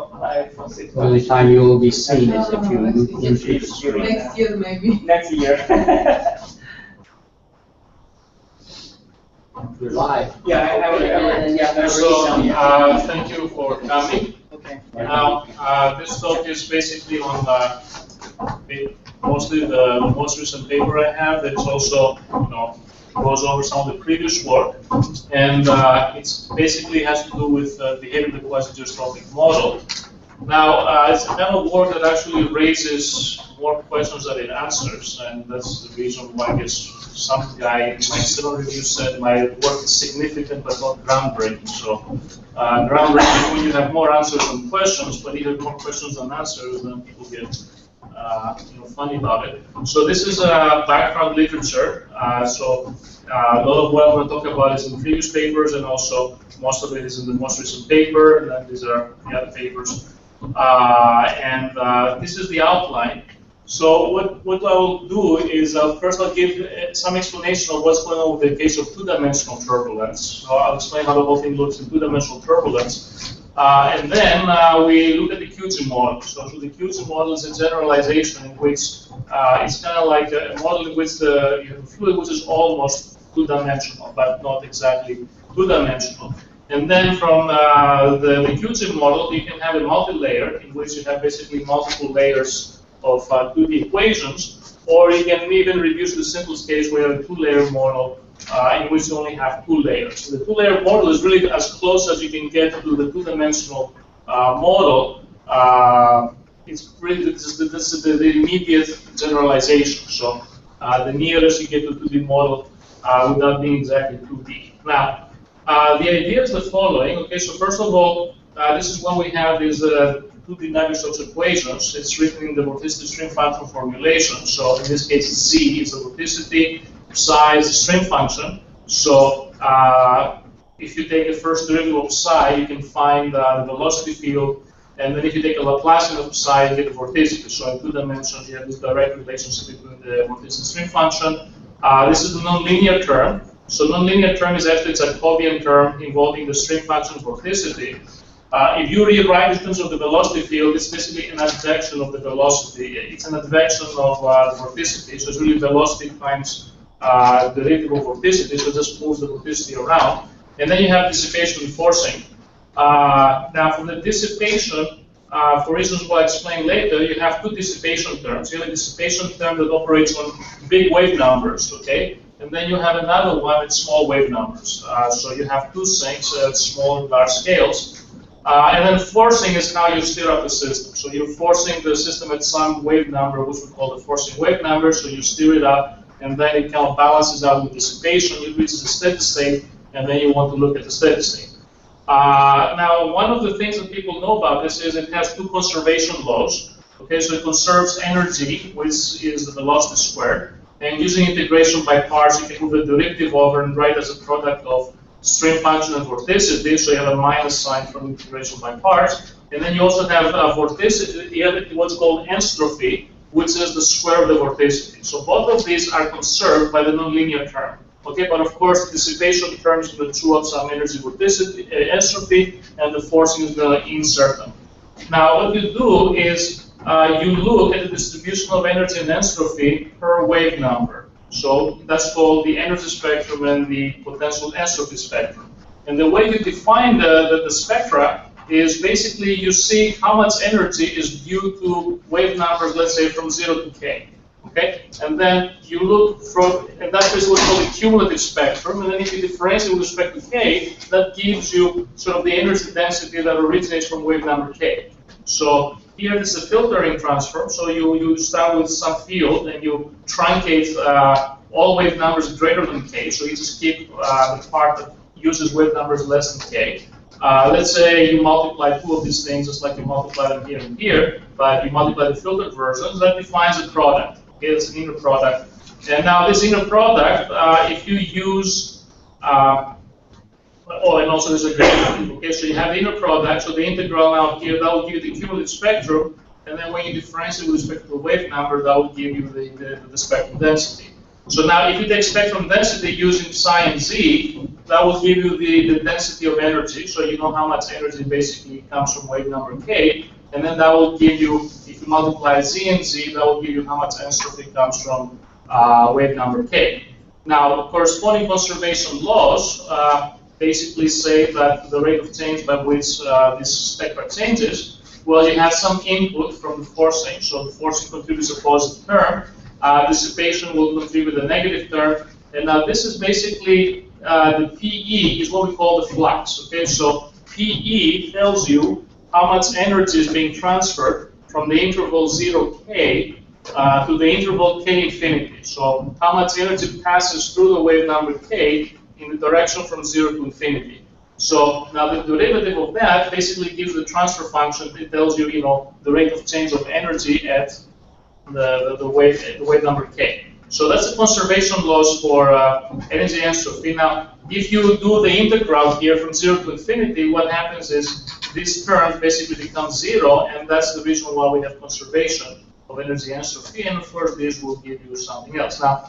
The only time you will be seen is if you move into the screen. Next year, maybe. Next year. You're live. So, thank you for coming. Okay. Now, this talk is basically on mostly the most recent paper I have. It's also, goes over some of the previous work, and it's basically has to do with behavior of the quasi-dystrophic model. Now, it's a kind of work that actually raises more questions than it answers, and that's the reason why I guess some guy in my external review said my work is significant but not groundbreaking. So, groundbreaking is when you have more answers than questions, but either more questions than answers, then people get funny about it. So this is background literature. A lot of what I'm going to talk about is in previous papers, and also most of it is in the most recent paper, and then these are the other papers. This is the outline. So what I'll do is first I'll give some explanation of what's going on with the case of two-dimensional turbulence. So I'll explain how the whole thing looks in two-dimensional turbulence. And then we look at the QG model. So the QG model is a generalization in which it's kind of like a model in which you have a fluid which is almost two-dimensional, but not exactly two-dimensional. And then from the QG model, you can have a multi-layer in which you have basically multiple layers of 2D equations, or you can even reduce the simplest case where you have a two-layer model in which you only have two layers. So the two-layer model is really as close as you can get to the two-dimensional model. It's really this is the immediate generalization. So the nearest you get to 2D model without being exactly 2D. Now, the idea is the following. Okay, so first of all, this is what we have is 2D Navier-Stokes equations. It's written in the vorticity stream function formulation. So in this case, Z is the vorticity, psi is the stream function. So if you take a first derivative of psi, you can find the velocity field. And then if you take a Laplacian of psi, you get the vorticity. So in 2 dimensions, you have this direct relationship between the vorticity stream function. This is the nonlinear term. So nonlinear term is actually a Jacobian term involving the stream function vorticity. If you rewrite in terms of the velocity field, it's basically an advection of the velocity. It's an advection of the vorticity. So it's really velocity times the derivative of vorticity. So it just moves the vorticity around. And then you have dissipation and forcing. Now, for the dissipation, for reasons we'll explain later, you have two dissipation terms. You have a dissipation term that operates on big wave numbers, okay? And then you have another one with small wave numbers. So you have two sinks at small and large scales. And then forcing is how you steer up the system. So you're forcing the system at some wave number, which we call the forcing wave number. So you steer it up, and then it kind of balances out with dissipation. It reaches a steady state, and then you want to look at the steady state. Now, one of the things that people know about this is it has two conservation laws. Okay, so it conserves energy, which is the velocity squared. And using integration by parts, you can move the derivative over and write as a product of stream function and vorticity. So you have a minus sign from integration by parts. And then you also have vorticity, you have what's called Enstrophy, which is the square of the vorticity. So both of these are conserved by the nonlinear term. Okay, but of course, dissipation term is going to chew up some energy vorticity, Enstrophy, and the forcing is going to insert them. Now, what you do is you look at the distribution of energy and Enstrophy per wave number. So that's called the energy spectrum and the potential Enstrophy spectrum. And the way you define the spectra is basically you see how much energy is due to wave numbers, let's say from 0 to k. Okay? And then you look from, and that is what's called the cumulative spectrum. And then if you differentiate with respect to k, that gives you sort of the energy density that originates from wave number k. So here this is a filtering transform. So you start with some field and you truncate all wave numbers greater than k. So you just keep the part that uses wave numbers less than k. Let's say you multiply two of these things, just like you multiply them here and here, but you multiply the filtered versions, that defines a product. Okay, it's an inner product. And now this inner product, if you use, and also there's a gradient. Okay, so you have the inner product, so the integral now here, that will give you the cumulative spectrum, and then when you differentiate with respect to the wave number, that will give you the spectrum density. So now if you take spectrum density using psi and z, that will give you the density of energy, so you know how much energy basically comes from wave number k, and then that will give you, if you multiply z and z, that will give you how much entropy comes from wave number k. Now, corresponding conservation laws basically say that the rate of change by which this spectra changes, well, you have some input from the forcing, so the forcing contributes a positive term, dissipation will contribute a negative term, and now this is basically the PE is what we call the flux, okay? So PE tells you how much energy is being transferred from the interval 0k to the interval k infinity. So how much energy passes through the wave number k in the direction from 0 to infinity. So now the derivative of that basically gives the transfer function. It tells you, the rate of change of energy at the wave number k. So that's the conservation laws for energy entropy. Now, if you do the integral here from 0 to infinity, what happens is this term basically becomes 0, and that's the reason why we have conservation of energy entropy. And of course, this will give you something else. Now,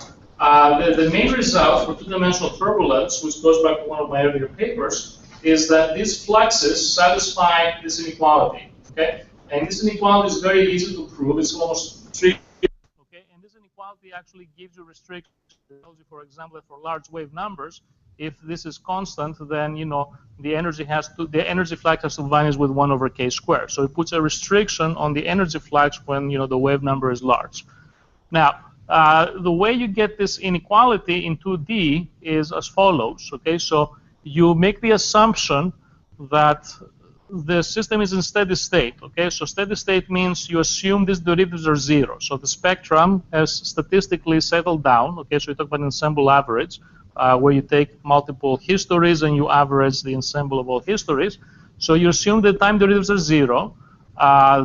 the main result for two-dimensional turbulence, which goes back to one of my earlier papers, is that these fluxes satisfy this inequality. Okay, and this inequality is very easy to prove. It's almost trivial. Okay, and this inequality actually gives you restrictions. It tells you, for example, that for large wave numbers, if this is constant, then the energy flux has to vanish with 1 over k squared. So it puts a restriction on the energy flux when the wave number is large. Now, the way you get this inequality in 2D is as follows. Okay, so you make the assumption that the system is in steady state. Okay, so steady state means you assume these derivatives are 0. So the spectrum has statistically settled down. Okay, so you talk about ensemble average, where you take multiple histories and you average the ensemble of all histories. So you assume the time derivatives are 0.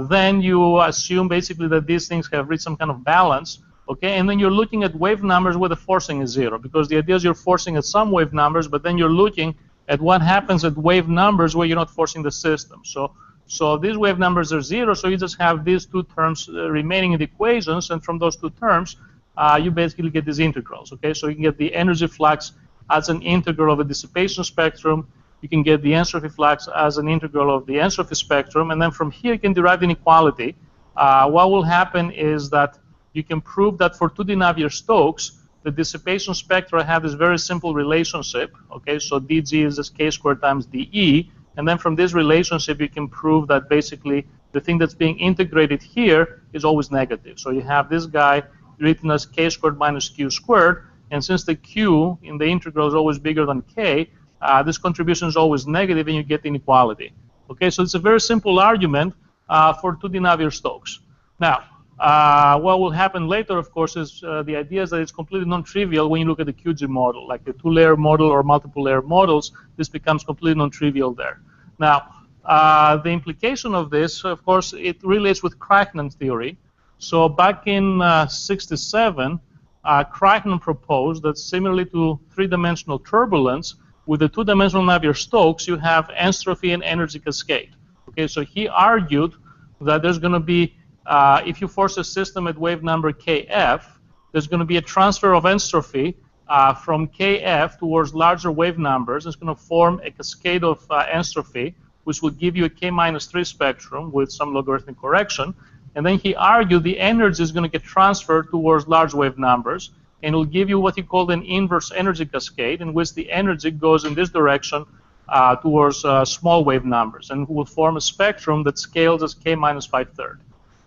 Then you assume basically that these things have reached some kind of balance. Okay, and then you're looking at wave numbers where the forcing is 0, because the idea is you're forcing at some wave numbers, but then you're looking at what happens at wave numbers where you're not forcing the system. So these wave numbers are 0, so you just have these two terms remaining in the equations, and from those two terms, you basically get these integrals. Okay, so you can get the energy flux as an integral of a dissipation spectrum. You can get the entropy flux as an integral of the entropy spectrum, and then from here you can derive the inequality. What will happen is that you can prove that for 2D Navier-Stokes, the dissipation spectra have this very simple relationship. Okay, so dg is just k squared times dE, and then from this relationship you can prove that basically the thing that's being integrated here is always negative. So you have this guy written as k squared minus q squared, and since the q in the integral is always bigger than k, this contribution is always negative, and you get inequality. Okay, so it's a very simple argument for 2D Navier-Stokes. Now, what will happen later, of course, is the idea is that it's completely non-trivial when you look at the QG model, like the two-layer model or multiple-layer models. This becomes completely non-trivial there. Now, the implication of this, of course, it relates with Krachnan theory. So back in '67, Krachnan proposed that similarly to three-dimensional turbulence, with the two-dimensional Navier-Stokes, you have entropy and energy cascade. Okay, so he argued that there's going to be if you force a system at wave number kf, there's going to be a transfer of entropy from kf towards larger wave numbers. It's going to form a cascade of entropy, which will give you a k-3 spectrum with some logarithmic correction. And then he argued the energy is going to get transferred towards large wave numbers, and it will give you what he called an inverse energy cascade, in which the energy goes in this direction towards small wave numbers, and will form a spectrum that scales as k-5/3.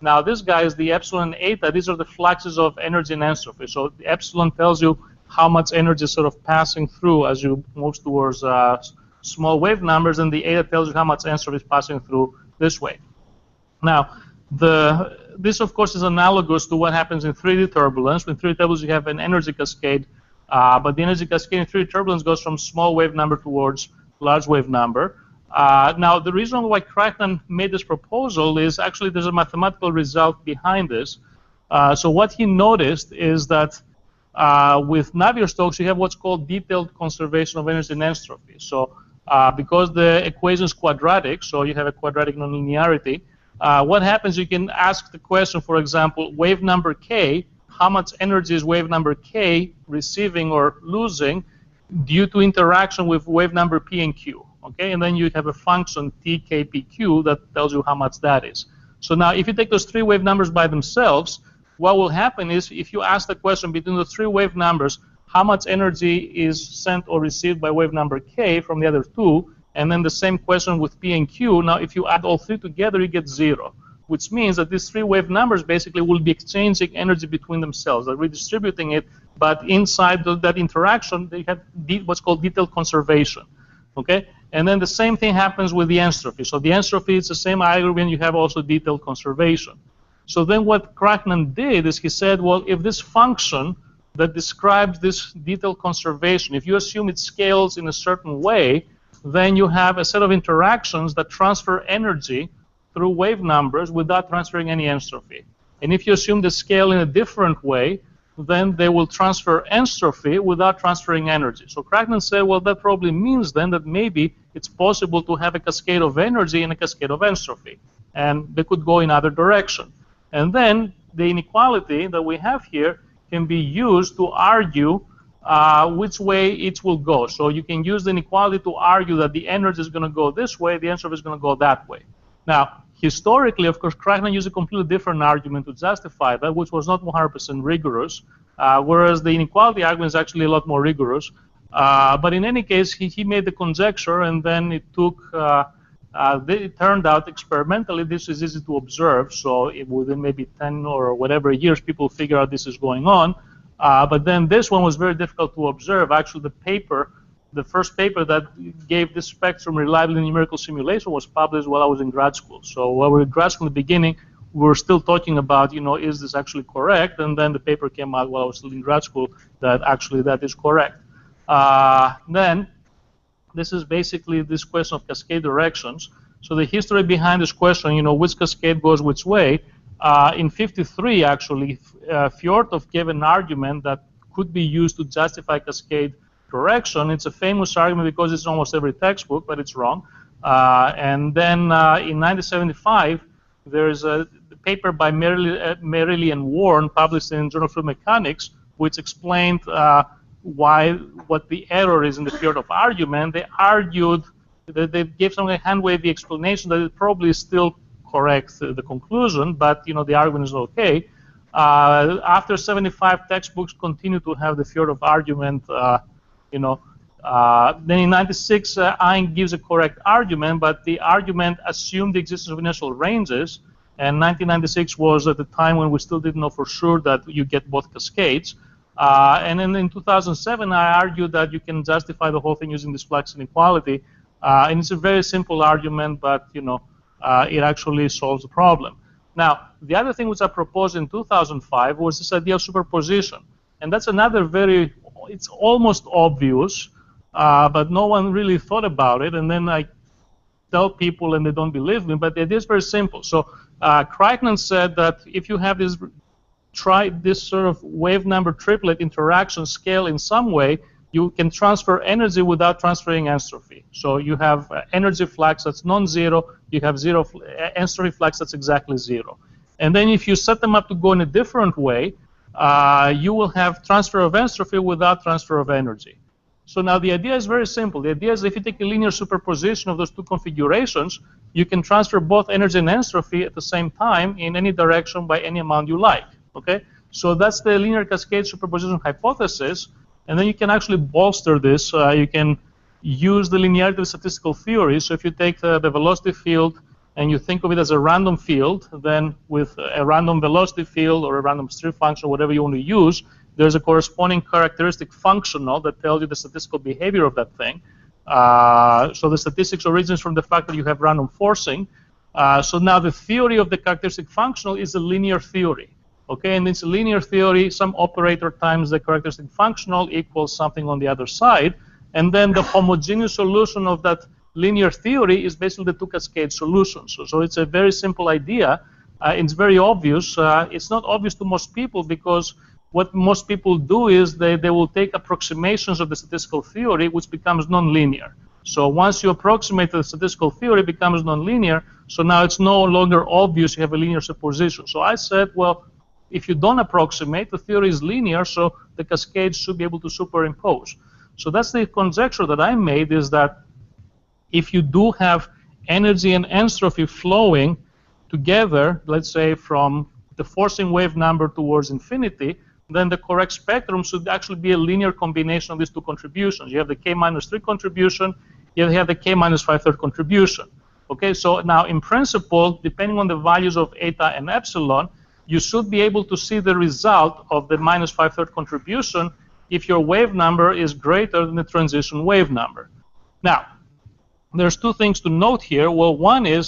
Now, this guy is the epsilon and eta. These are the fluxes of energy and entropy. So the epsilon tells you how much energy is sort of passing through as you move towards small wave numbers, and the eta tells you how much entropy is passing through this way. Now, this, of course, is analogous to what happens in 3D turbulence. In 3D turbulence, you have an energy cascade, but the energy cascade in 3D turbulence goes from small wave number towards large wave number. Now, the reason why Krachnan made this proposal is actually there's a mathematical result behind this. So what he noticed is that with Navier-Stokes, you have what's called detailed conservation of energy and entropy. So because the equation is quadratic, so you have a quadratic nonlinearity, what happens, you can ask the question, for example, wave number k, how much energy is wave number k receiving or losing due to interaction with wave number p and q. Okay, and then you have a function t, k, p, q that tells you how much that is. So now, if you take those three wave numbers by themselves, what will happen is, if you ask the question between the three wave numbers, how much energy is sent or received by wave number k from the other two, and then the same question with p and q, now if you add all three together, you get 0, which means that these three wave numbers basically will be exchanging energy between themselves. They're redistributing it, but inside that interaction, they have what's called detailed conservation. Okay? And then the same thing happens with the Enstrophy. So the Enstrophy is the same algorithm, you have also detailed conservation. So then what Krachman did is he said, well, if this function that describes this detailed conservation, if you assume it scales in a certain way, then you have a set of interactions that transfer energy through wave numbers without transferring any Enstrophy. And if you assume the scale in a different way, then they will transfer Enstrophy without transferring energy. So Krachman said, well, that probably means then that maybe it's possible to have a cascade of energy and a cascade of Enstrophy. And they could go in either direction. And then the inequality that we have here can be used to argue which way it will go. So you can use the inequality to argue that the energy is going to go this way, the Enstrophy is going to go that way. Now, historically, of course, Krachman used a completely different argument to justify that, which was not 100% rigorous, whereas the inequality argument is actually a lot more rigorous. But in any case, he made the conjecture, and then it took, it turned out experimentally this is easy to observe, so within maybe 10 or whatever years, people figure out this is going on. But then this one was very difficult to observe. Actually, the first paper that gave this spectrum reliably numerical simulation was published while I was in grad school. So while we were in grad school in the beginning, we were still talking about, is this actually correct? And then the paper came out while I was still in grad school that actually that is correct. Then this is basically this question of cascade directions. So the history behind this question, which cascade goes which way, in 1953, actually, Fjordov gave an argument that could be used to justify cascade direction. It's a famous argument because it's in almost every textbook, but it's wrong. And then in 1975, there's a paper by Merrily and Warren published in Journal of Fluid Mechanics, which explained what the error is in the Fjordov argument. They argued that they gave some hand-wavy explanation that it probably is still correct, the conclusion, but the argument is okay. After 75 textbooks continue to have the Fjordov argument, then in 96, Ein gives a correct argument, but the argument assumed the existence of inertial ranges, and 1996 was at the time when we still didn't know for sure that you get both cascades. And then in 2007, I argued that you can justify the whole thing using this Flex inequality, and it's a very simple argument, but it actually solves the problem. Now, the other thing which I proposed in 2005 was this idea of superposition, and that's another it's almost obvious, but no one really thought about it, and then I tell people and they don't believe me, but the idea is very simple. So Krachman said that if you have this sort of wave number triplet interaction scale in some way, you can transfer energy without transferring Enstrophy. So you have energy flux that's non-zero, you have zero Enstrophy flux that's exactly 0. And then if you set them up to go in a different way, you will have transfer of Enstrophy without transfer of energy. So now the idea is very simple. The idea is if you take a linear superposition of those two configurations, you can transfer both energy and Enstrophy at the same time in any direction by any amount you like. Okay? So that's the linear cascade superposition hypothesis. And then you can actually bolster this. You can use the linearity of statistical theory. So if you take the velocity field and you think of it as a random field, then with a random velocity field or a random strip function, whatever you want to use, there's a corresponding characteristic functional that tells you the statistical behavior of that thing. So the statistics originates from the fact that you have random forcing. So now the theory of the characteristic functional is a linear theory. Okay, and it's a linear theory. Some operator times the characteristic functional equals something on the other side. And then the homogeneous solution of that linear theory is basically the two cascade solutions. So it's a very simple idea. It's very obvious. It's not obvious to most people because what most people do is they will take approximations of the statistical theory, which becomes nonlinear. So once you approximate the statistical theory, it becomes nonlinear. So now it's no longer obvious you have a linear superposition. So I said, well, if you don't approximate, the theory is linear, so the cascades should be able to superimpose. So that's the conjecture that I made, is that if you do have energy and entropy flowing together, let's say from the forcing wave number towards infinity, then the correct spectrum should actually be a linear combination of these two contributions. You have the k-3 contribution, you have the k-5 contribution. Okay, so now in principle, depending on the values of eta and epsilon, you should be able to see the result of the -5/3 contribution if your wave number is greater than the transition wave number. Now, there's two things to note here. Well, one is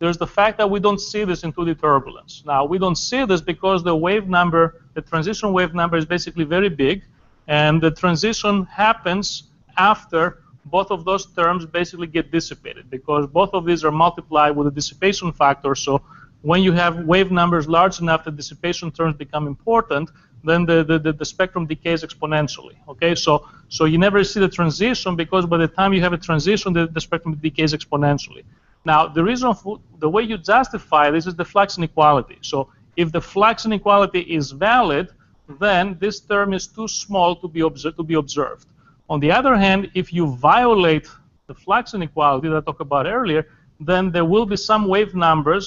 there's the fact that we don't see this in 2D turbulence. Now, we don't see this because the wave number, the transition wave number, is basically very big, and the transition happens after both of those terms basically get dissipated, because both of these are multiplied with a dissipation factor. So when you have wave numbers large enough that dissipation terms become important, then the spectrum decays exponentially. Okay, so you never see the transition, because by the time you have a transition, the spectrum decays exponentially. Now, the reason for the way you justify this is the Flex inequality. So if the Flex inequality is valid, then this term is too small to be observed. On the other hand, if you violate the Flex inequality that I talked about earlier, then there will be some wave numbers.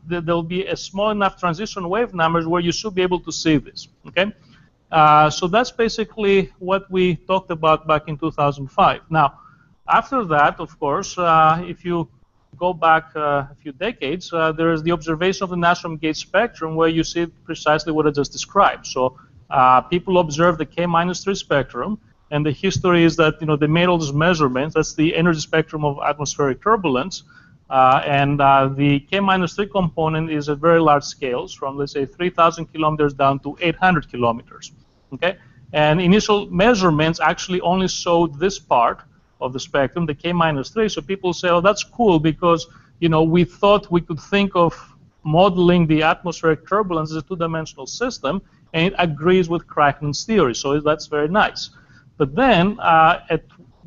There will be a small enough transition wave numbers where you should be able to see this. Okay, so that's basically what we talked about back in 2005. Now, after that, of course, if you go back a few decades, there is the observation of the Nastrom gauge spectrum, where you see precisely what I just described. So people observed the k-3 spectrum, and the history is that they made all these measurements. That's the energy spectrum of atmospheric turbulence. And the k-3 component is at very large scales, from, let's say, 3,000 kilometers down to 800 kilometers. Okay? And initial measurements actually only showed this part of the spectrum, the k-3. So people say, oh, that's cool, because we thought we could think of modeling the atmospheric turbulence as a two-dimensional system, and it agrees with Krachnen's theory. So that's very nice. But then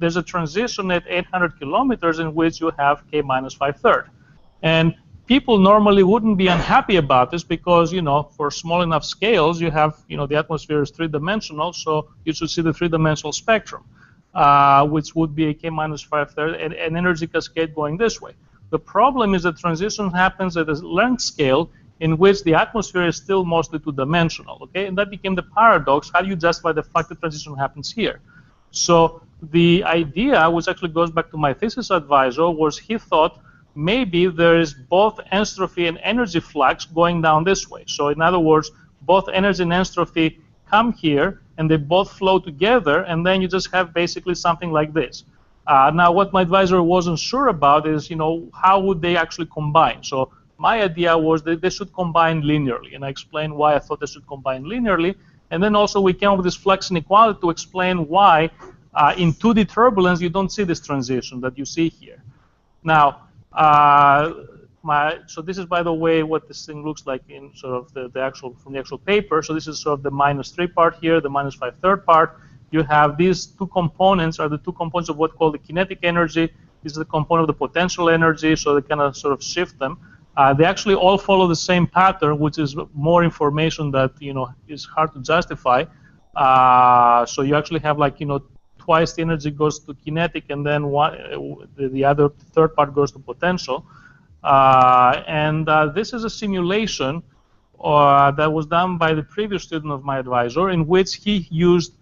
there's a transition at 800 kilometers in which you have k-5/3. And people normally wouldn't be unhappy about this, because, for small enough scales, you have, the atmosphere is three-dimensional, so you should see the three-dimensional spectrum, which would be a k-5/3, and an energy cascade going this way. The problem is that transition happens at a length scale in which the atmosphere is still mostly two-dimensional. Okay, and that became the paradox. How do you justify the fact that transition happens here? So the idea, which actually goes back to my thesis advisor, was he thought maybe there is both entropy and energy flux going down this way. So in other words, both energy and entropy come here, and they both flow together, and then you just have basically something like this. Now, what my advisor wasn't sure about is, how would they actually combine? So my idea was that they should combine linearly, and I explained why I thought they should combine linearly. And then also we came up with this Flex inequality to explain why in 2D turbulence you don't see this transition that you see here. Now, so this is, by the way, what this thing looks like in sort of the actual paper. So this is sort of the -3 part here, the -5/3 part. You have these two components are the two components of what we call the kinetic energy. This is the component of the potential energy, so they kind of sort of shift them. They actually all follow the same pattern, which is more information that is hard to justify. So you actually have, like, twice the energy goes to kinetic, and then the other third part goes to potential. And this is a simulation that was done by the previous student of my advisor, in which he used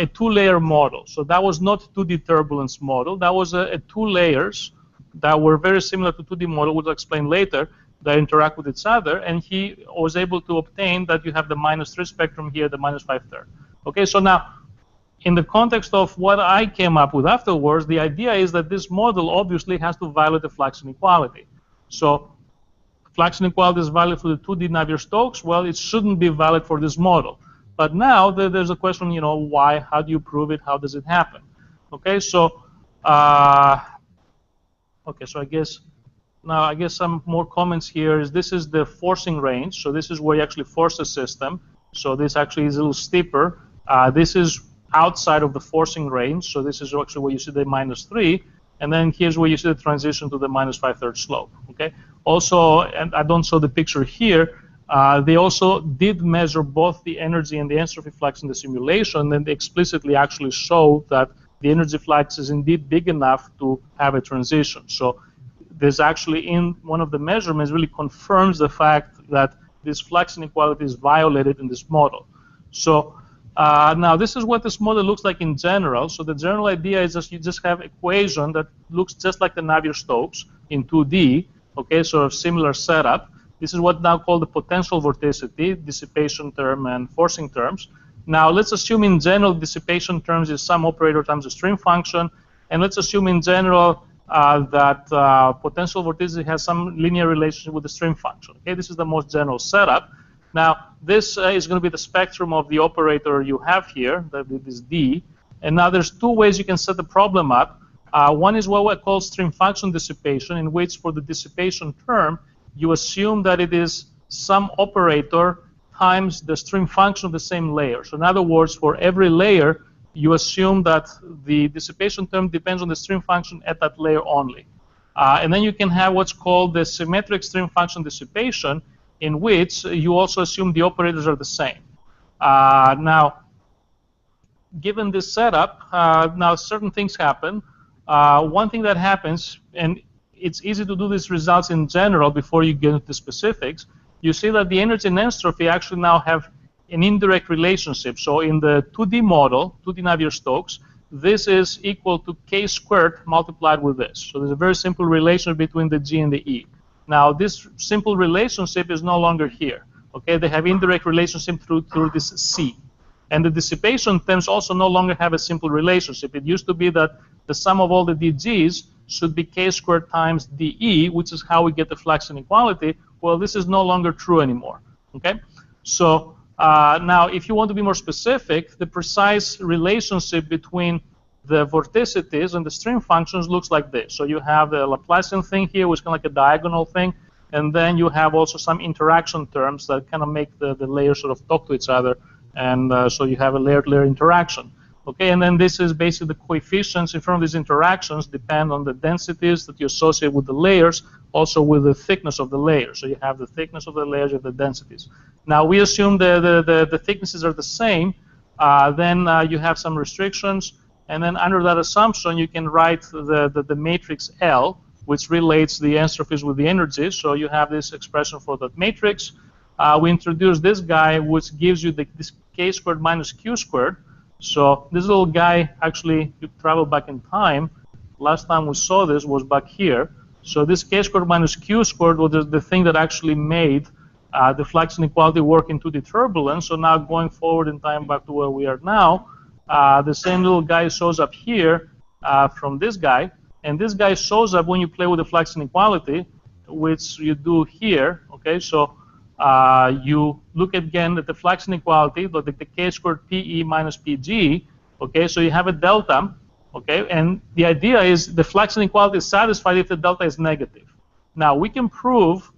a two-layer model. So that was not 2D turbulence model. That was a two layers that were very similar to 2D model, which I'll explain later, that interact with each other, and he was able to obtain that you have the -3 spectrum here, the -5/3. Okay, so now, in the context of what I came up with afterwards, the idea is that this model obviously has to violate the Flex inequality. So Flex inequality is valid for the 2D Navier-Stokes. Well, it shouldn't be valid for this model. But now there's a question, why? How do you prove it? How does it happen? Okay, so so I guess some more comments here is this is the forcing range. So this is where you actually force the system. So this actually is a little steeper. This is outside of the forcing range. So this is actually where you see the -3. And then here's where you see the transition to the -5/3 slope. Okay. Also, and I don't show the picture here, They also did measure both the energy and the entropy flux in the simulation, and they explicitly actually show that the energy flux is indeed big enough to have a transition. So there's actually, in one of the measurements, really confirms the fact that this flux inequality is violated in this model. So now this is what this model looks like in general. So the general idea is that you just have equation that looks just like the Navier-Stokes in 2D, okay, sort of similar setup. This is what now called the potential vorticity, dissipation term, and forcing terms. Now let's assume in general dissipation terms is some operator times a stream function, and let's assume in general that potential vorticity has some linear relationship with the stream function. Okay, this is the most general setup. Now this is going to be the spectrum of the operator you have here, that is D. And now there's two ways you can set the problem up. One is what we call stream function dissipation, in which for the dissipation term you assume that it is some operator times the stream function of the same layer. So in other words, for every layer, you assume that the dissipation term depends on the stream function at that layer only. And then you can have what's called the symmetric stream function dissipation, in which you also assume the operators are the same. Now, given this setup, now certain things happen. One thing that happens, and it's easy to do these results in general before you get into specifics, you see that the energy and entropy actually now have an indirect relationship. So in the 2D model, 2D Navier-Stokes, this is equal to k squared multiplied with this. So there's a very simple relationship between the G and the E. Now this simple relationship is no longer here. Okay, they have indirect relationship through this C. And the dissipation terms also no longer have a simple relationship. It used to be that the sum of all the dGs should be k squared times dE, which is how we get the flux inequality. Well, this is no longer true anymore. Okay, so now if you want to be more specific, the precise relationship between the vorticities and the stream functions looks like this. So you have the Laplacian thing here, which is kind of like a diagonal thing, and then you have also some interaction terms that kind of make the layers sort of talk to each other, and so you have a layer-to-layer interaction. Okay, and then this is basically the coefficients in front of these interactions depend on the densities that you associate with the layers, also with the thickness of the layers. So you have the thickness of the layers and the densities. Now we assume the thicknesses are the same. Then you have some restrictions, and then under that assumption you can write the matrix L, which relates the entropies with the energies. So you have this expression for that matrix. We introduce this guy, which gives you this k squared minus q squared. So this little guy, actually, you travel back in time. Last time we saw this was back here. So this k squared minus q squared was the thing that actually made the flux inequality work in 2D turbulence. So now going forward in time back to where we are now, the same little guy shows up here from this guy. And this guy shows up when you play with the flux inequality, which you do here. Okay, so you look again at the flux inequality, like the k squared PE minus PG. Okay, so you have a delta. Okay, and the idea is the flux inequality is satisfied if the delta is negative. Now we can prove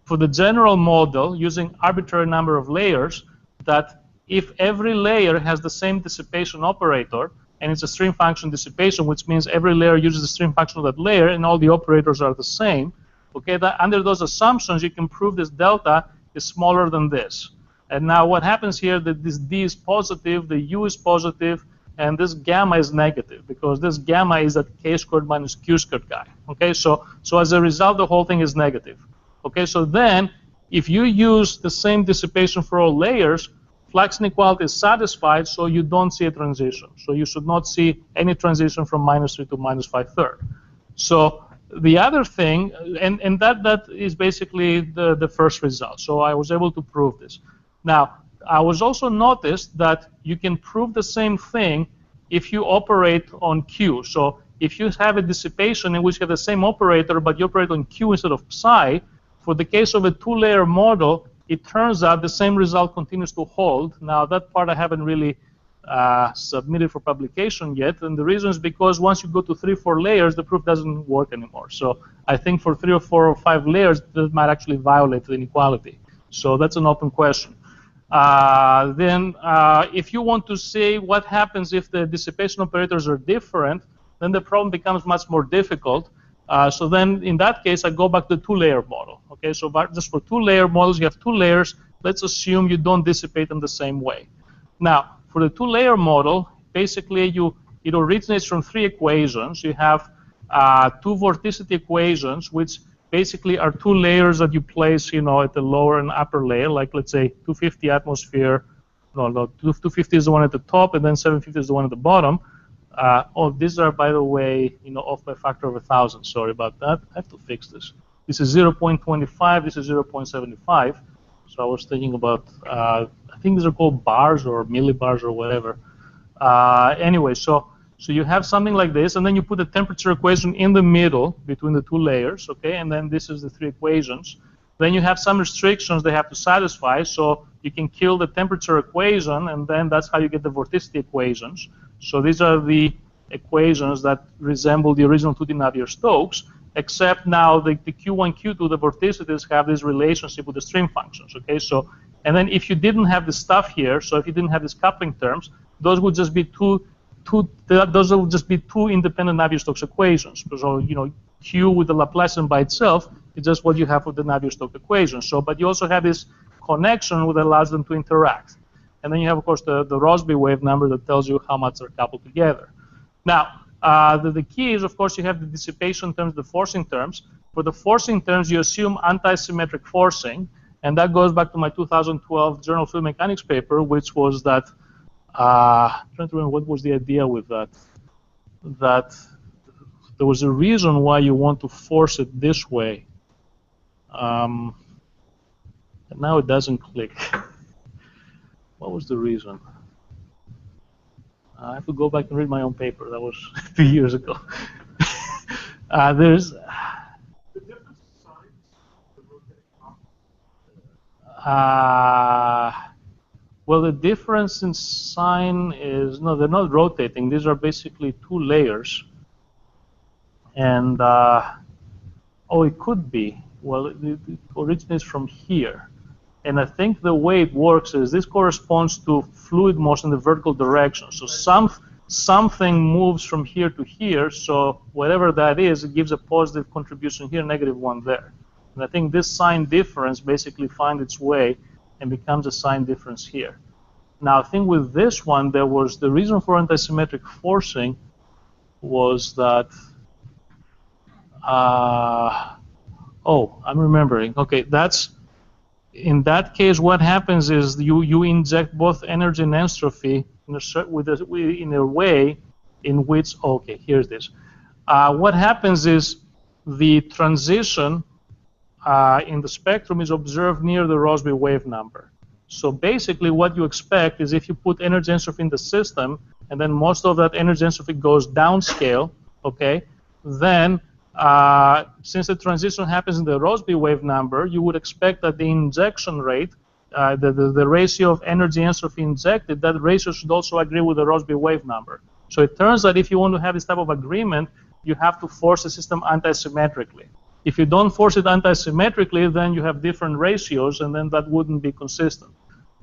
for the general model using arbitrary number of layers that if every layer has the same dissipation operator, and it's a stream function dissipation, which means every layer uses the stream function of that layer, and all the operators are the same. Okay, that under those assumptions, you can prove this delta is smaller than this. And now what happens here, that this D is positive, the U is positive, and this gamma is negative, because this gamma is that k squared minus q squared guy. Okay, so as a result, the whole thing is negative. Okay, so then if you use the same dissipation for all layers, flux inequality is satisfied, so you don't see a transition. So you should not see any transition from -3 to -5/3. So the other thing, and that is basically the first result. So I was able to prove this. Now, I was also noticed that you can prove the same thing if you operate on Q. So if you have a dissipation in which you have the same operator, but you operate on Q instead of psi, for the case of a two-layer model, it turns out the same result continues to hold. Now, that part I haven't really submitted for publication yet, and the reason is because once you go to 3 or 4 layers, the proof doesn't work anymore. So I think for 3 or 4 or 5 layers, that might actually violate the inequality. So that's an open question. Then if you want to say what happens if the dissipation operators are different, then the problem becomes much more difficult, So then, in that case, I go back to the two-layer model. Okay, so just for two-layer models, you have two layers. Let's assume you don't dissipate them the same way. Now, for the two-layer model, basically, it originates from three equations. You have two vorticity equations, which basically are two layers that you place, at the lower and upper layer. Like, let's say, 250 atmosphere. No, 250 is the one at the top, and then 750 is the one at the bottom. These are, by the way, off by a factor of 1,000. Sorry about that. I have to fix this. This is 0.25. This is 0.75. So I was thinking about, I think these are called bars or millibars or whatever. Anyway, so you have something like this, and then you put the temperature equation in the middle between the two layers, okay? And then this is the three equations. Then you have some restrictions they have to satisfy, so you can kill the temperature equation, and then that's how you get the vorticity equations. So these are the equations that resemble the original 2D Navier-Stokes, except now the Q1, Q2, the vorticities have this relationship with the stream functions, okay? So, and then if you didn't have this stuff here, so if you didn't have these coupling terms, those would just be two independent Navier-Stokes equations. So, Q with the Laplacian by itself is just what you have with the Navier-Stokes equation. So, but you also have this connection that allows them to interact. And then you have, of course, the Rossby wave number that tells you how much they're coupled together. Now, the key is, of course, you have the dissipation terms, the forcing terms. For the forcing terms, you assume anti-symmetric forcing, and that goes back to my 2012 Journal of Fluid Mechanics paper, which was that, I'm trying to remember what was the idea with that, that there was a reason why you want to force it this way. And now it doesn't click. What was the reason? I have to go back and read my own paper. That was 2 years ago. There's the difference in signs. Well, the difference in sign is no, they're not rotating. These are basically two layers. And it could be. Well, it originates from here. And I think the way it works is this corresponds to fluid motion in the vertical direction. So something moves from here to here, so whatever that is, it gives a positive contribution here, negative one there. And I think this sign difference basically finds its way and becomes a sign difference here. Now, I think with this one, there was the reason for antisymmetric forcing was that, I'm remembering. Okay, in that case, what happens is you inject both energy and entropy in a way in which, okay, here's this. What happens is the transition in the spectrum is observed near the Rossby wave number. So basically what you expect is if you put energy entropy in the system and then most of that energy entropy goes downscale, okay, then since the transition happens in the Rossby wave number, you would expect that the injection rate, the ratio of energy entropy injected, that ratio should also agree with the Rossby wave number. So it turns out if you want to have this type of agreement, you have to force the system antisymmetrically. If you don't force it antisymmetrically, then you have different ratios, and then that wouldn't be consistent.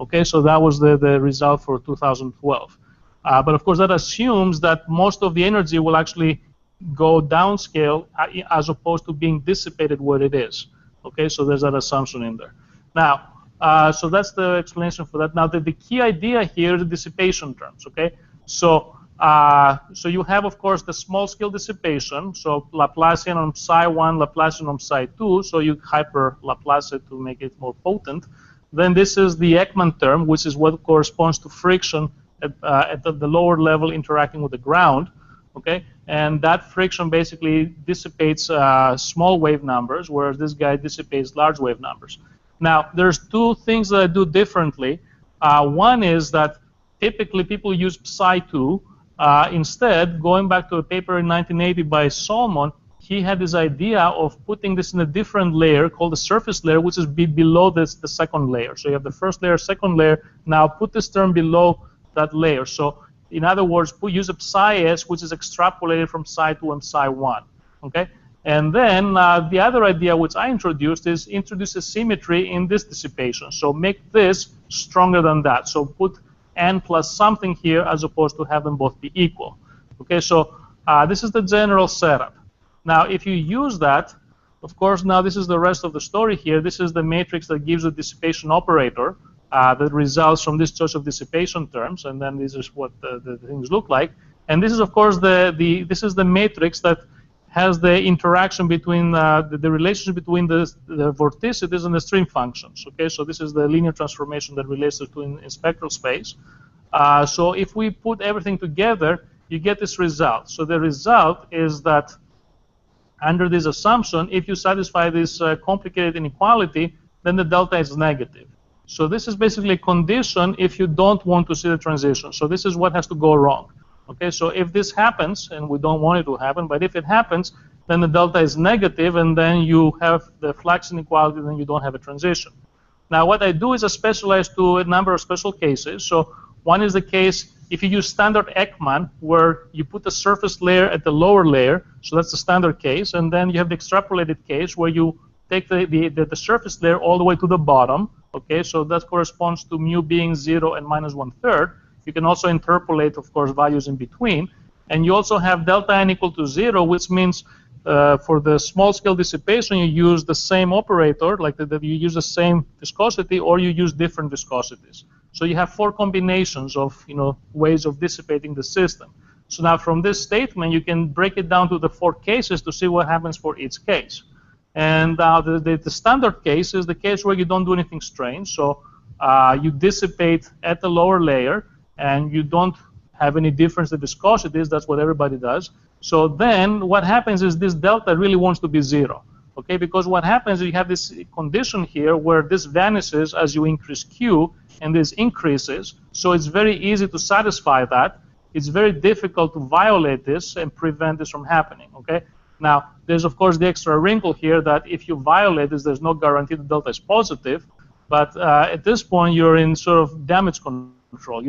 Okay, so that was the result for 2012. But of course, that assumes that most of the energy will actually go downscale as opposed to being dissipated where it is. Okay, so there's that assumption in there. Now, so that's the explanation for that. Now, the key idea here is the dissipation terms. Okay, so you have, of course, the small scale dissipation. So Laplacian on psi1, Laplacian on psi2. So you hyper Laplace it to make it more potent. Then this is the Ekman term, which is what corresponds to friction at the lower level interacting with the ground. Okay, and that friction basically dissipates small wave numbers, whereas this guy dissipates large wave numbers. Now, there's two things that I do differently. One is that typically people use psi2. Instead, going back to a paper in 1980 by Solomon, he had this idea of putting this in a different layer called the surface layer, which is below the second layer. So you have the first layer, second layer. Now put this term below that layer. So in other words, use a psi-s, which is extrapolated from psi2 and psi1. Okay? And then the other idea which I introduced is introduce a symmetry in this dissipation. So make this stronger than that. So put n plus something here as opposed to have them both be equal. Okay, so this is the general setup. Now, if you use that, of course, now this is the rest of the story here. This is the matrix that gives the dissipation operator that results from this choice of dissipation terms, and then this is what the things look like. And this is, of course, this is the matrix that has the interaction between the relationship between the vorticities and the stream functions. Okay, so this is the linear transformation that relates to in spectral space. So if we put everything together, you get this result. So the result is that under this assumption, if you satisfy this complicated inequality, then the delta is negative. So this is basically a condition if you don't want to see the transition. So this is what has to go wrong. Okay, so if this happens, and we don't want it to happen, but if it happens, then the delta is negative, and then you have the Flex inequality, then you don't have a transition. Now, what I do is I specialize to a number of special cases. So one is the case if you use standard Ekman, where you put the surface layer at the lower layer, so that's the standard case, and then you have the extrapolated case where you take the surface layer all the way to the bottom. Okay, so that corresponds to mu being 0 and minus 1/3. You can also interpolate, of course, values in between. And you also have delta n equal to 0, which means for the small-scale dissipation, you use the same operator, like you use the same viscosity, or you use different viscosities. So you have 4 combinations of ways of dissipating the system. So now from this statement, you can break it down to the 4 cases to see what happens for each case. And the standard case is the case where you don't do anything strange. So you dissipate at the lower layer, and you don't have any difference in viscosities. That's what everybody does. So then what happens is this delta really wants to be 0. Okay, because what happens is you have this condition here where this vanishes as you increase Q, and this increases. So it's very easy to satisfy that. It's very difficult to violate this and prevent this from happening. Okay. Now, there's, of course, the extra wrinkle here that if you violate this, there's no guarantee the delta is positive. But at this point, you're in sort of damage control.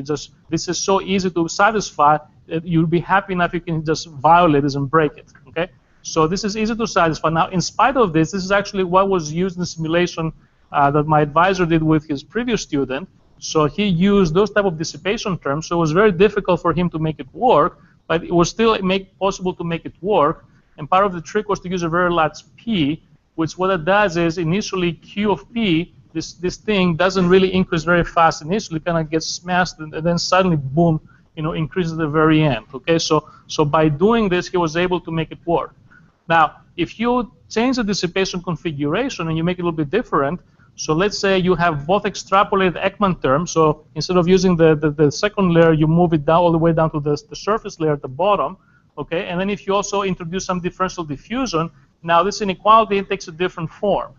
This is so easy to satisfy that you'll be happy enough you can just violate this and break it. Okay? So this is easy to satisfy. Now, in spite of this is actually what was used in the simulation that my advisor did with his previous student. So he used those type of dissipation terms. So it was very difficult for him to make it work, but it was still possible to make it work. And part of the trick was to use a very large P, which what it does is initially Q of P, this thing doesn't really increase very fast initially, kind of gets smashed, and then suddenly, boom, increases at the very end. Okay, so by doing this, he was able to make it work. Now, if you change the dissipation configuration and you make it a little bit different, so let's say you have both extrapolated Ekman terms, so instead of using the second layer, you move it down all the way down to the surface layer at the bottom. Okay, and then if you also introduce some differential diffusion, now this inequality takes a different form,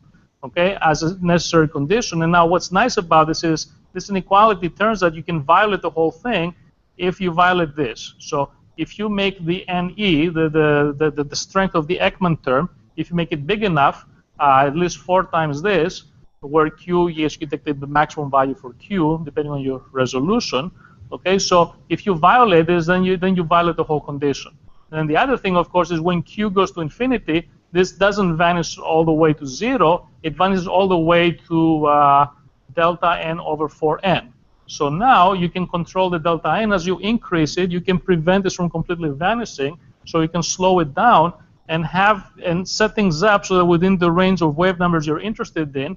okay, as a necessary condition. And now what's nice about this is this inequality turns out you can violate the whole thing if you violate this. So if you make the NE, the strength of the Ekman term, if you make it big enough, at least 4 times this, where Q, yes, you take the maximum value for Q, depending on your resolution. Okay, so if you violate this, then you violate the whole condition. And the other thing, of course, is when Q goes to infinity, this doesn't vanish all the way to 0. It vanishes all the way to delta n over 4n. So now you can control the delta n. As you increase it, you can prevent this from completely vanishing. So you can slow it down and set things up so that within the range of wave numbers you're interested in,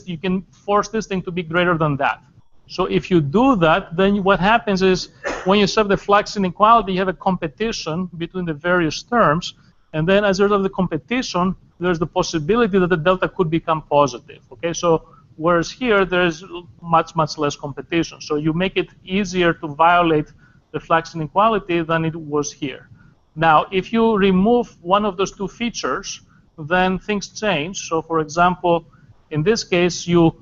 you can force this thing to be greater than that. So if you do that, then what happens is when you set the Flex inequality, you have a competition between the various terms. And then as a result of the competition, there's the possibility that the delta could become positive. Okay, so whereas here, there's much, much less competition. So you make it easier to violate the Flex inequality than it was here. Now, if you remove one of those 2 features, then things change. So for example, in this case, you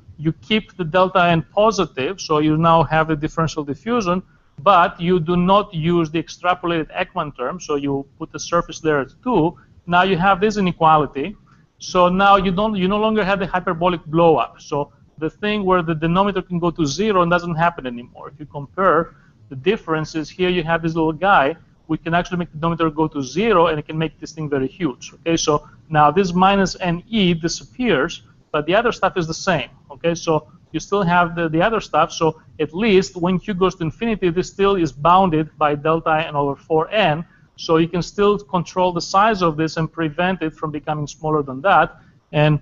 keep the delta n positive, so you now have the differential diffusion, but you do not use the extrapolated Ekman term, so you put the surface layer at 2. Now you have this inequality, so now you no longer have the hyperbolic blow-up. So the thing where the denominator can go to 0 and doesn't happen anymore. If you compare the differences, here you have this little guy. We can actually make the denominator go to 0, and it can make this thing very huge. Okay, so now this minus NE disappears, but the other stuff is the same. Okay, so you still have the other stuff. So at least when Q goes to infinity, this still is bounded by delta n over 4n. So you can still control the size of this and prevent it from becoming smaller than that, and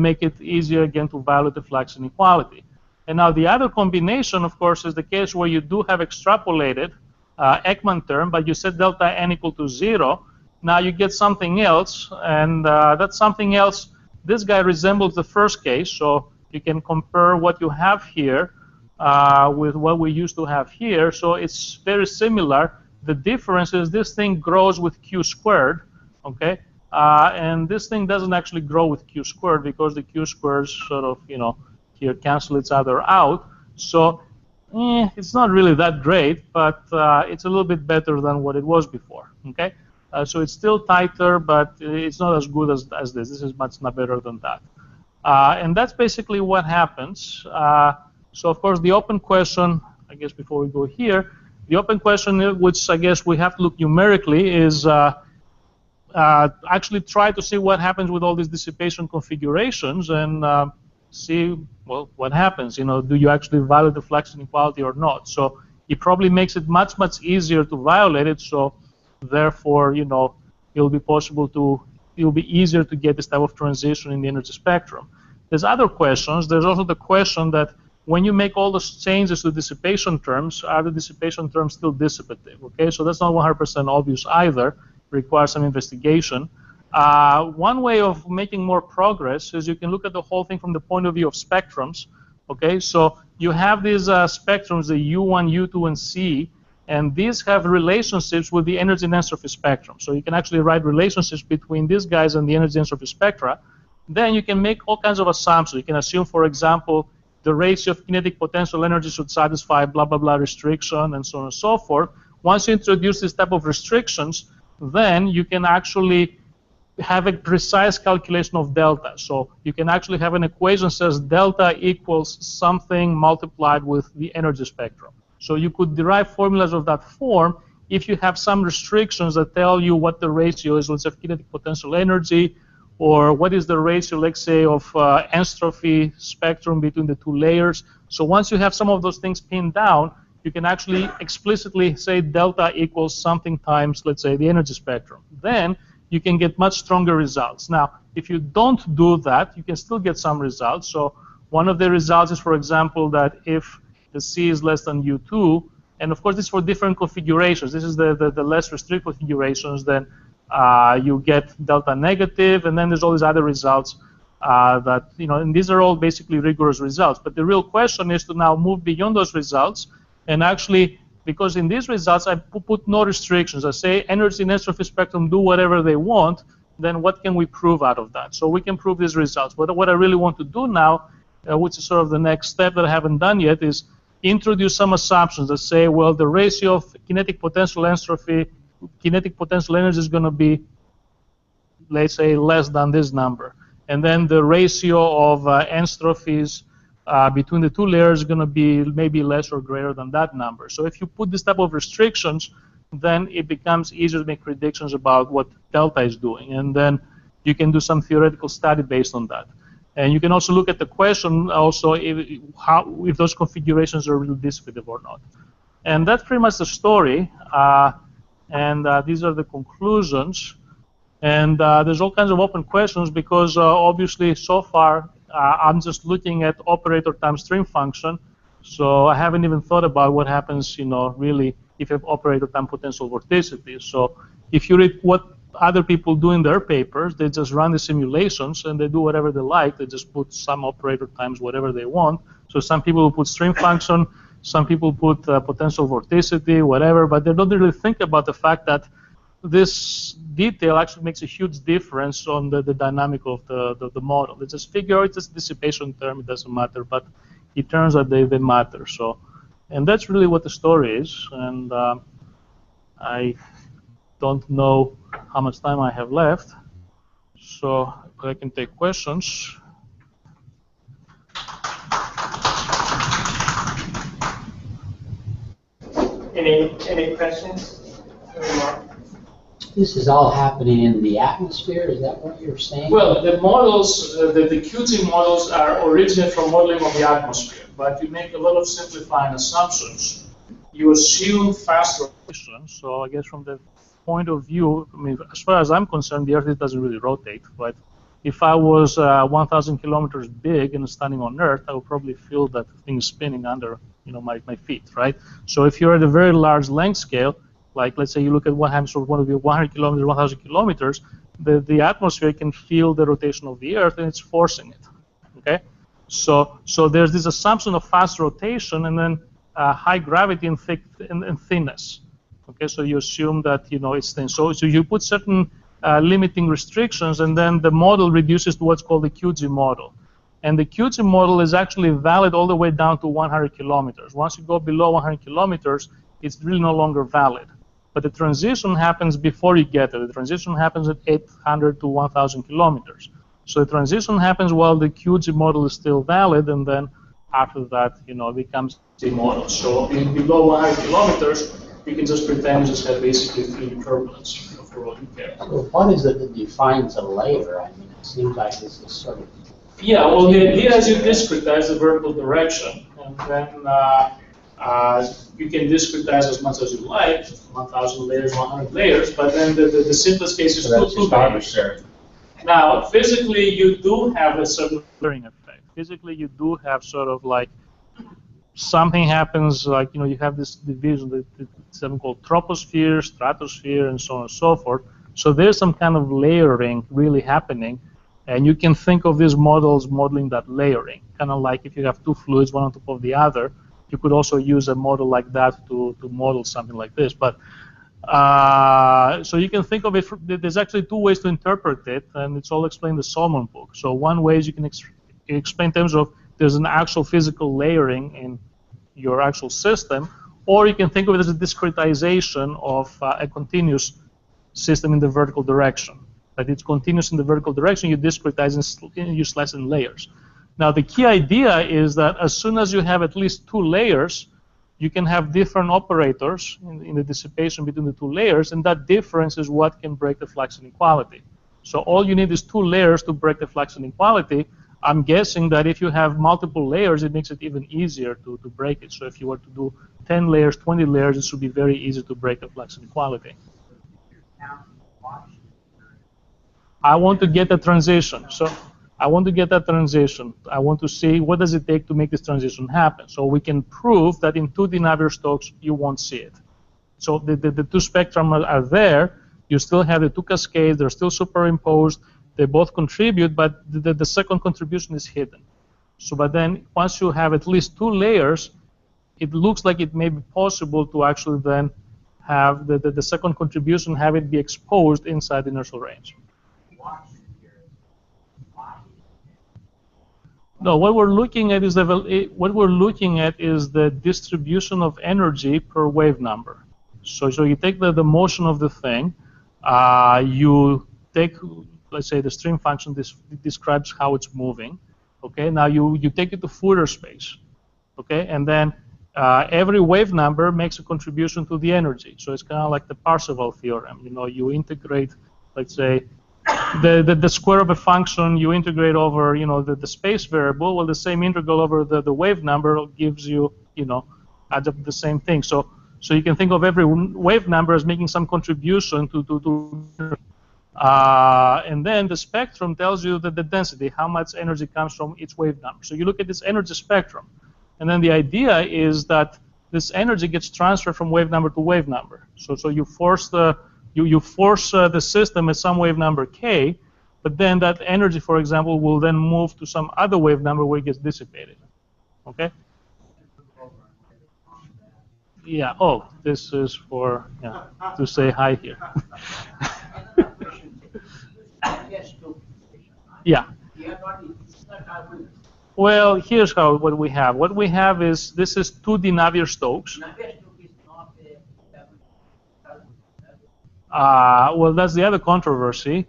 make it easier again to violate the Flex inequality. And now the other combination, of course, is the case where you do have extrapolated Ekman term, but you set delta n equal to 0. Now you get something else, and that something else, this guy resembles the first case, so you can compare what you have here with what we used to have here. So it's very similar. The difference is this thing grows with q squared, okay? And this thing doesn't actually grow with q squared because the q squares sort of, you know, here cancel each other out. So it's not really that great, but it's a little bit better than what it was before, okay? So it's still tighter, but it's not as good as this. This is much better than that. And that's basically what happens. So of course the open question, I guess before we go here, the open question, which I guess we have to look numerically, is actually try to see what happens with all these dissipation configurations and see, well, what happens. You know, do you actually violate the Flex inequality or not? So it probably makes it much easier to violate it. So therefore, you know, it'll be easier to get this type of transition in the energy spectrum. There's other questions. There's also the question that when you make all those changes to dissipation terms, are the dissipation terms still dissipative? Okay, so that's not 100% obvious either. Requires some investigation. One way of making more progress is you can look at the whole thing from the point of view of spectrums. Okay, so you have these spectrums, the U1, U2, and C, and these have relationships with the energy and entropy spectrum. So you can actually write relationships between these guys and the energy and entropy spectra. Then you can make all kinds of assumptions. You can assume, for example, the ratio of kinetic potential energy should satisfy blah, blah, blah restriction, and so on and so forth. Once you introduce this type of restrictions, then you can actually have a precise calculation of delta. So you can actually have an equation that says delta equals something multiplied with the energy spectrum. So you could derive formulas of that form if you have some restrictions that tell you what the ratio is, let's say, of kinetic potential energy, or what is the ratio, let's say, of Enstrophy spectrum between the two layers. So once you have some of those things pinned down, you can actually explicitly say delta equals something times, let's say, the energy spectrum. Then you can get much stronger results. Now, if you don't do that, you can still get some results. So one of the results is, for example, that if the C is less than U2, and of course this is for different configurations. This is the less restricted configurations, then you get delta negative, and then there's all these other results that, you know, and these are all basically rigorous results. But the real question is to now move beyond those results and actually, because in these results I put no restrictions. I say energy and entropy spectrum do whatever they want, then what can we prove out of that? So we can prove these results. But what I really want to do now, which is sort of the next step that I haven't done yet, is introduce some assumptions that say, well, the ratio of kinetic potential entropy, kinetic potential energy is going to be, let's say, less than this number. And then the ratio of entrophies between the two layers is going to be maybe less or greater than that number. So if you put this type of restrictions, then it becomes easier to make predictions about what delta is doing. And then you can do some theoretical study based on that. And you can also look at the question also if those configurations are really dissipative or not. And that's pretty much the story. These are the conclusions. And there's all kinds of open questions because obviously so far I'm just looking at operator times stream function. So I haven't even thought about what happens, you know, really if you have operator time potential vorticity. So if you read what other people do in their papers, they just run the simulations and they do whatever they like. They just put some operator times whatever they want. So some people will put stream function, some people put potential vorticity, whatever, but they don't really think about the fact that this detail actually makes a huge difference on the dynamic of the model. They just figure it's a dissipation term, it doesn't matter, but it turns out they matter. So, and that's really what the story is. And I don't know how much time I have left, so I can take questions. Any questions? This is all happening in the atmosphere, is that what you're saying? Well, the models, the QT models are originated from modeling of the atmosphere, but you make a lot of simplifying assumptions. You assume faster. So I guess from the point of view, I mean, as far as I'm concerned, the Earth doesn't really rotate, right? If I was 1,000 kilometers big and standing on Earth, I would probably feel that thing spinning under, my feet, right? So if you're at a very large length scale, like let's say you look at what happens for one of your 100 kilometers, 1,000 kilometers, the atmosphere can feel the rotation of the Earth and it's forcing it, okay? So there's this assumption of fast rotation and then high gravity and thinness. Okay, so you assume that it's thin. So you put certain limiting restrictions, and then the model reduces to what's called the QG model. And the QG model is actually valid all the way down to 100 kilometers. Once you go below 100 kilometers, it's really no longer valid. But the transition happens before you get there. The transition happens at 800 to 1,000 kilometers. So the transition happens while the QG model is still valid, and then after that, it becomes the model. So below 100 kilometers, you can just pretend you just have basically free turbulence for all you care. So what is it that defines a layer? I mean, it seems like this is sort of... Yeah, well, the idea is you discretize the vertical direction, and then you can discretize as much as you like, 1,000 layers, 100 layers, but then the simplest case is two layers. Now, physically, you do have a certain layering effect. Physically, you do have sort of like something happens, like, you have this division, it's something called troposphere, stratosphere, and so on and so forth. So there's some kind of layering really happening, and you can think of these models modeling that layering, kind of like if you have two fluids, one on top of the other. You could also use a model like that to model something like this. But so you can think of it, there's actually two ways to interpret it, and it's all explained in the Solomon book. So one way is you can explain in terms of there's an actual physical layering in your actual system, or you can think of it as a discretization of a continuous system in the vertical direction. That it's continuous in the vertical direction, you discretize and you slice in layers. Now the key idea is that as soon as you have at least two layers, you can have different operators in the dissipation between the two layers, and that difference is what can break the Flex inequality. So all you need is two layers to break the Flex inequality. I'm guessing that if you have multiple layers, it makes it even easier to break it. So if you were to do 10 layers, 20 layers, it should be very easy to break the Flex inequality. I want to get a transition. So I want to get that transition. I want to see what does it take to make this transition happen. So we can prove that in 2D Navier-Stokes, you won't see it. So the two spectra are there. You still have the two cascades. They're still superimposed. They both contribute, but the second contribution is hidden. So, but then once you have at least two layers, it looks like it may be possible to actually then have the second contribution, have it be exposed inside the inertial range. No, what we're looking at is the distribution of energy per wave number. So you take the motion of the thing, you take, let's say, the stream function. This describes how it's moving. Okay, now you take it to Fourier space. Okay, and then every wave number makes a contribution to the energy. So it's kind of like the Parseval theorem. You integrate, let's say, the square of a function, you integrate over, the space variable. Well, the same integral over the wave number gives you, adds up the same thing. So you can think of every wave number as making some contribution to and then the spectrum tells you that the density, how much energy comes from each wave number. So you look at this energy spectrum, and then the idea is that this energy gets transferred from wave number to wave number. So you force the system at some wave number k, but then that energy, for example, will then move to some other wave number where it gets dissipated. Okay? Yeah. Oh, this is for to say hi here. Yeah. Well, here's what we have. What we have is this is 2D Navier-Stokes. Well, that's the other controversy.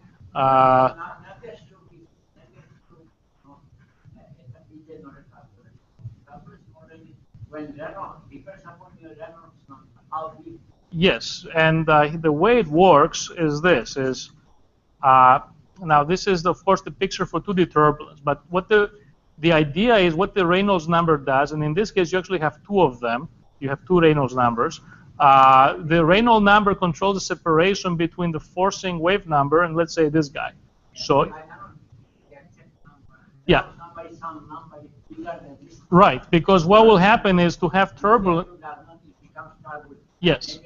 Yes, and the way it works is this: now this is, of course, the picture for 2D turbulence. But what the idea is what the Reynolds number does, and in this case you actually have two of them. You have two Reynolds numbers. the Reynolds number controls the separation between the forcing wave number and, let's say, this guy. So, yeah. Right, because what will happen is to have turbulence. Yes.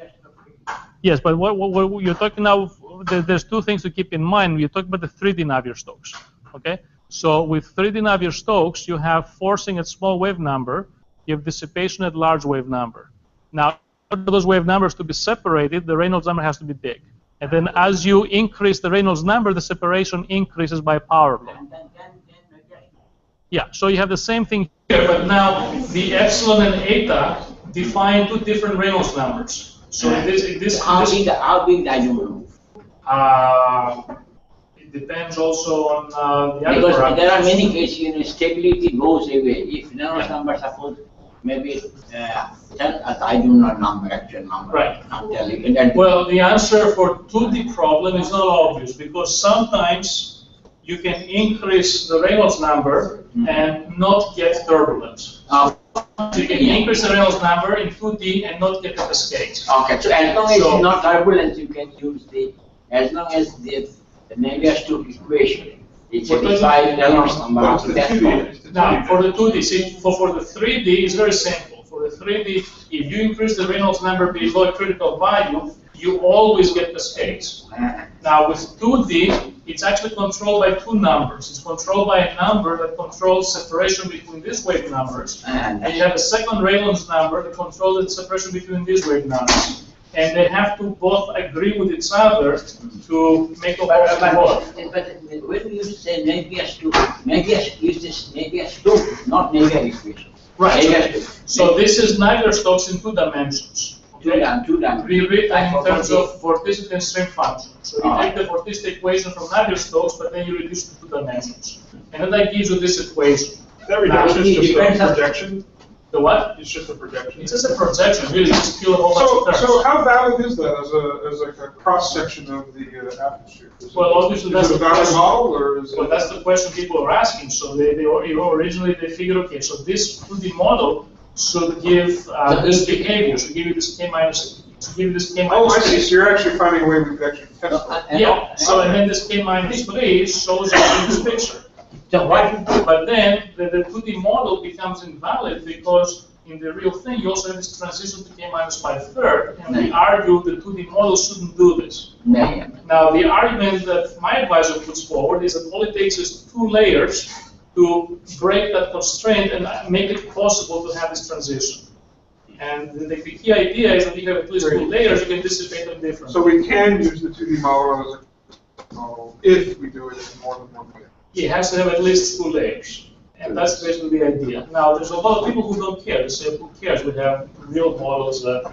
Yes, but what you're talking now, there's two things to keep in mind. You're talking about the 3D Navier-Stokes. Okay? So with 3D Navier-Stokes, you have forcing at small wave number, you have dissipation at large wave number. Now, for those wave numbers to be separated, the Reynolds number has to be big. And then as you increase the Reynolds number, the separation increases by power law. Yeah, so you have the same thing here, but now the epsilon and eta define two different Reynolds numbers. So how big the isomer? It depends also on the other because parameters. there are many cases, stability goes away. If Reynolds number, suppose maybe tell us I do not number, actual number. Right. I'm telling you. And Well, the answer for 2D problem is not obvious because sometimes you can increase the Reynolds number and not get turbulence. So you can increase the Reynolds number in 2D and not get the cascade. okay, so as long as it's not turbulence, you can use the, as long as the Navier-Stokes equation, it's satisfied Reynolds number. Now, for the 2D, see, for the 3D, it's very simple. For the 3D, if you increase the Reynolds number below a critical value, you always get cascades. Now, with 2D, it's actually controlled by two numbers. It's controlled by a number that controls separation between these wave numbers, and you have a second Reynolds number that controls the separation between these wave numbers. And they have to both agree with each other to make a whole work. But when you say Navier-Stokes, Navier-Stokes, not Navier equation. Right. So this is Navier-Stokes in 2 dimensions. Two dimensions. Rewritten in terms of vorticity and stream function. So you take the vorticity equation from Navier-Stokes, but then you reduce it to 2 dimensions. And then that gives you this equation. That reduction is just a projection? The what? It's just a projection? It's just a projection, really. Just kill a whole bunch of terms. So how valid is that as like a cross-section of the atmosphere? Well, obviously that's the valid model, or is well, that's the question people are asking. So originally they figured, okay, so this 2D model should give this behavior, should give you this K minus, should give you this K minus 3. Oh, I see. So you're actually finding a way we could actually test it. Yeah. So and then this K minus 3 shows you in this picture. So what? But then the 2D model becomes invalid because in the real thing you also have this transition to K minus 5/3, and we argue the 2D model shouldn't do this. Now the argument that my advisor puts forward is that all it takes is 2 layers to break that constraint and make it possible to have this transition. And the key idea is that you have at least 2 layers, you can dissipate them differently. So we can use the 2D model as a model if we do it in more than one way. It has to have at least 2 layers. And that's basically the idea. Now, there's a lot of people who don't care. They say, who cares? We have real models that,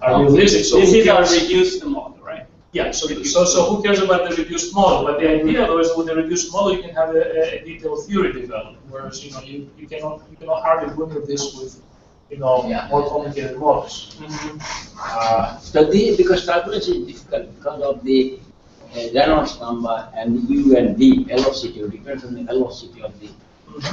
are realistic. So this is our reduced model, right? Yeah, so who cares about the reduced model? But the idea, though, is with the reduced model, you can have a detailed theory developed. Whereas, you cannot hardly do any of this with, more complicated models. So because turbulence is difficult because of the Reynolds number and U and V velocity, depends on the velocity of the,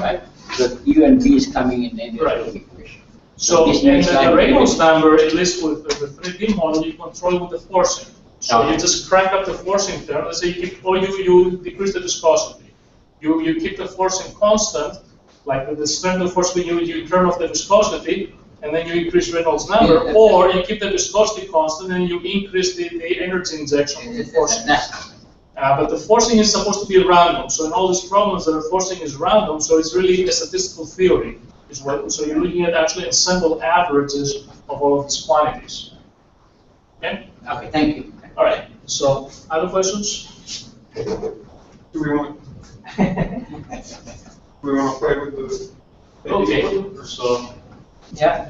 right? Because U and V is coming in any equation. So the Reynolds number, at least with the 3D model, you control with the forcing. So you just crank up the forcing term. Let's say you decrease the viscosity. You keep the forcing constant, like with the strength of force, you turn off the viscosity, and then you increase Reynolds number, or you keep the viscosity constant and you increase the energy injection of the forcing. But the forcing is supposed to be random. So in all these problems, the forcing is random, so it's really a statistical theory. So you're looking at actually ensemble averages of all of these quantities. Okay? Okay, thank you. All right. So other questions? Do we want to play with the... Okay. So. Yeah.